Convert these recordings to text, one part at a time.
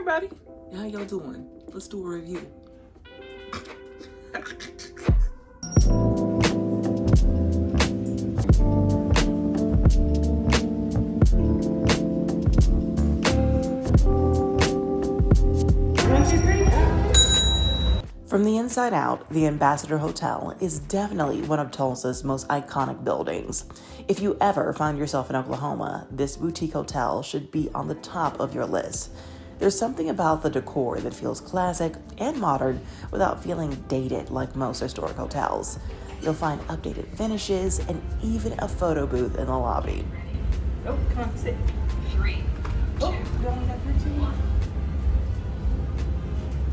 everybody. How y'all doing? Let's do a review. From the inside out, the Ambassador Hotel is definitely one of Tulsa's most iconic buildings. If you ever find yourself in Oklahoma, this boutique hotel should be on the top of your list. There's something about the decor that feels classic and modern without feeling dated like most historic hotels. You'll find updated finishes and even a photo booth in the lobby. Oh, come on, sit. 3, 2, Oh, you only got 3, 2, 1.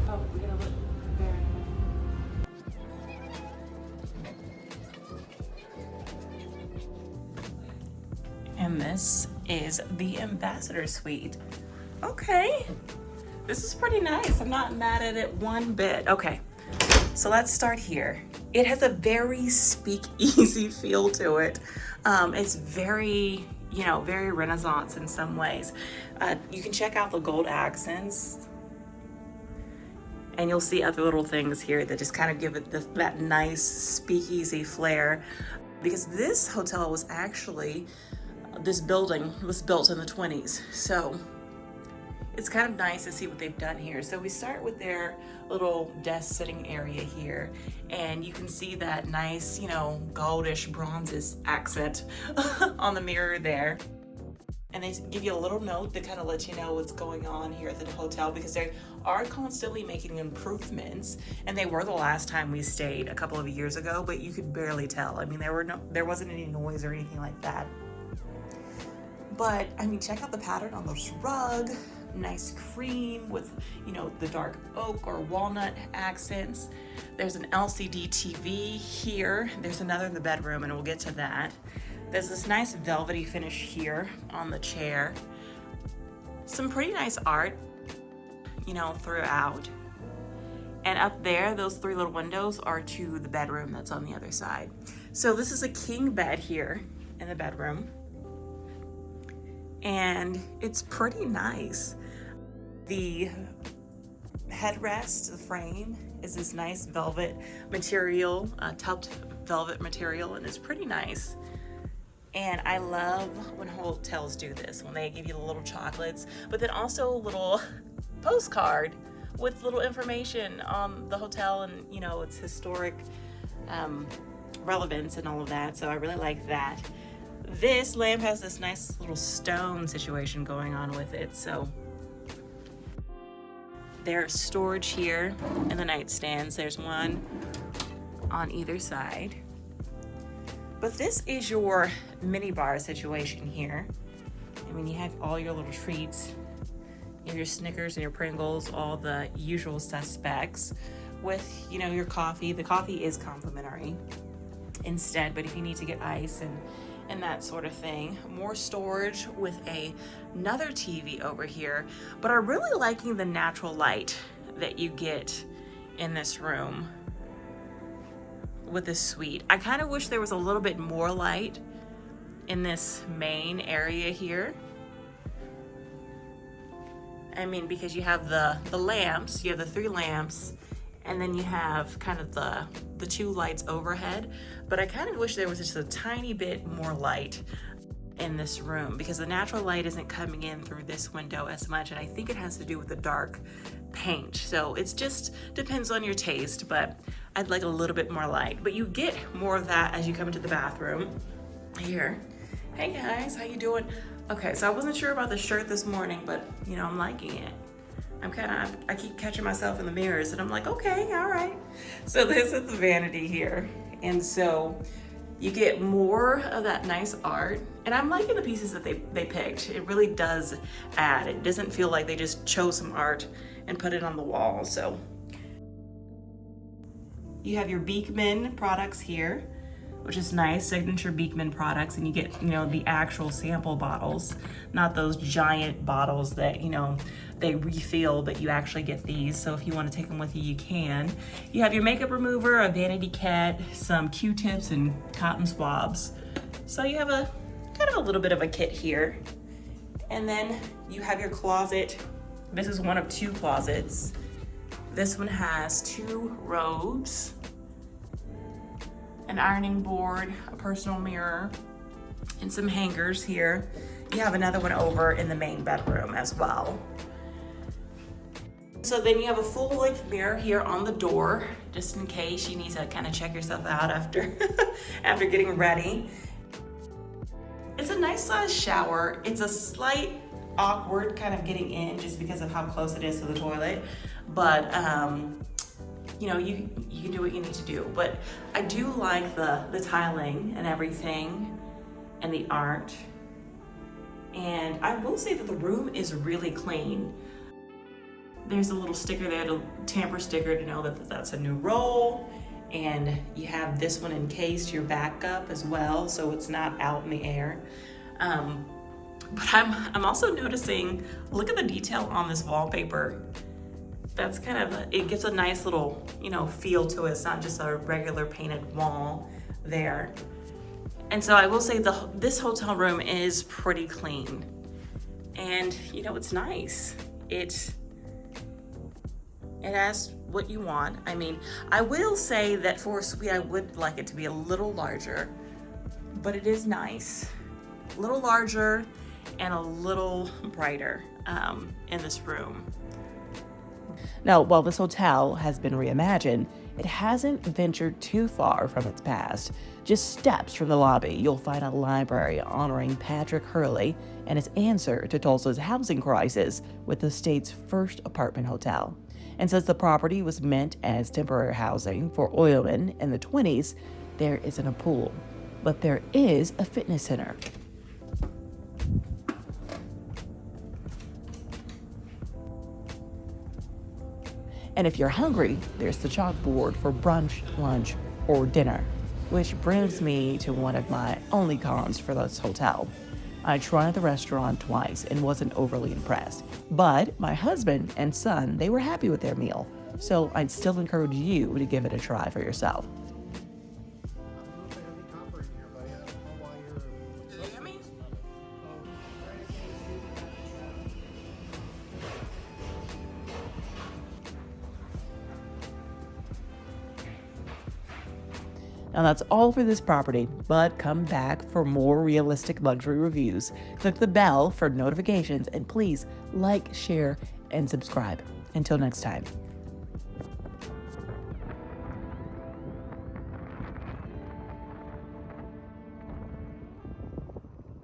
Oh, we gotta look there. And this is the Ambassador Suite. Okay, this is pretty nice. I'm not mad at it one bit. Okay, so let's start here. It has a very speakeasy feel to it. It's very, very Renaissance in some ways. You can check out the gold accents and you'll see other little things here that just kind of give it that nice speakeasy flair. Because this hotel was actually, this building was built in the 20s. So it's kind of nice to see what they've done here. So we start with their little desk sitting area here, and you can see that nice, goldish bronze accent on the mirror there. And they give you a little note to kind of let you know what's going on here at the hotel, because they are constantly making improvements, and they were the last time we stayed a couple of years ago, but you could barely tell. I mean, there wasn't any noise or anything like that. But I mean, check out the pattern on this rug. Nice cream with, the dark oak or walnut accents. There's an LCD TV here. There's another in the bedroom, and we'll get to that. There's this nice velvety finish here on the chair. Some pretty nice art, throughout. And up there, those 3 little windows are to the bedroom that's on the other side. So this is a king bed here in the bedroom. And it's pretty nice. The headrest, the frame, is this nice velvet material, topped velvet material, and it's pretty nice. And I love when hotels do this, when they give you the little chocolates, but then also a little postcard with little information on the hotel and, its historic relevance and all of that. So I really like that. This lamp has this nice little stone situation going on with it. So there's storage here in the nightstands. There's one on either side. But this is your mini bar situation here. I mean, you have all your little treats, your Snickers and your Pringles, all the usual suspects with, your coffee. The coffee is complimentary instead, but if you need to get ice and that sort of thing. More storage with another TV over here, but I'm really liking the natural light that you get in this room with this suite. I kind of wish there was a little bit more light in this main area here. I mean, because you have the lamps, you have the 3 lamps, and then you have kind of the 2 lights overhead. But I kind of wish there was just a tiny bit more light in this room, because the natural light isn't coming in through this window as much, and I think it has to do with the dark paint. So it's just depends on your taste, but I'd like a little bit more light. But you get more of that as you come into the bathroom here. Hey guys, how you doing? Okay, so I wasn't sure about the shirt this morning, but I'm liking it. I keep catching myself in the mirrors and I'm like, okay, all right. So this is the vanity here. And so you get more of that nice art. And I'm liking the pieces that they picked. It really does add. It doesn't feel like they just chose some art and put it on the wall. So you have your Beekman products here, which is nice, signature Beekman products, and you get, the actual sample bottles, not those giant bottles that, they refill, but you actually get these. So if you want to take them with you, you can. You have your makeup remover, a vanity cat, some Q-tips, and cotton swabs. So you have a kind of a little bit of a kit here. And then you have your closet This is one of 2 closets. This one has 2 robes, an ironing board, a personal mirror, and some hangers here. You have another one over in the main bedroom as well. So then you have a full-length mirror here on the door, just in case you need to kind of check yourself out after, after getting ready. It's a nice sized shower. It's a slight awkward kind of getting in just because of how close it is to the toilet. But you know, you can do what you need to do. But I do like the tiling and everything and the art. And I will say that the room is really clean. There's a little sticker there, a tamper sticker to know that that's a new roll. And you have this one encased, your backup as well, so it's not out in the air. But I'm also noticing, look at the detail on this wallpaper. That's kind of, it gives a nice little, you know, feel to it. It's not just a regular painted wall there. And so I will say this hotel room is pretty clean. And you know, it's nice. It has what you want. I mean, I will say that for a suite, I would like it to be a little larger, but it is nice. A little larger and a little brighter in this room. Now, while this hotel has been reimagined, it hasn't ventured too far from its past. Just steps from the lobby, you'll find a library honoring Patrick Hurley and his answer to Tulsa's housing crisis with the state's first apartment hotel. And since the property was meant as temporary housing for oilmen in the 20s, there isn't a pool, but there is a fitness center. And if you're hungry, there's the chalkboard for brunch, lunch, or dinner, which brings me to one of my only cons for this hotel. I tried the restaurant twice and wasn't overly impressed, but my husband and son, they were happy with their meal, so I'd still encourage you to give it a try for yourself. Now that's all for this property, but come back for more realistic luxury reviews. Click the bell for notifications and please like, share, and subscribe. Until next time.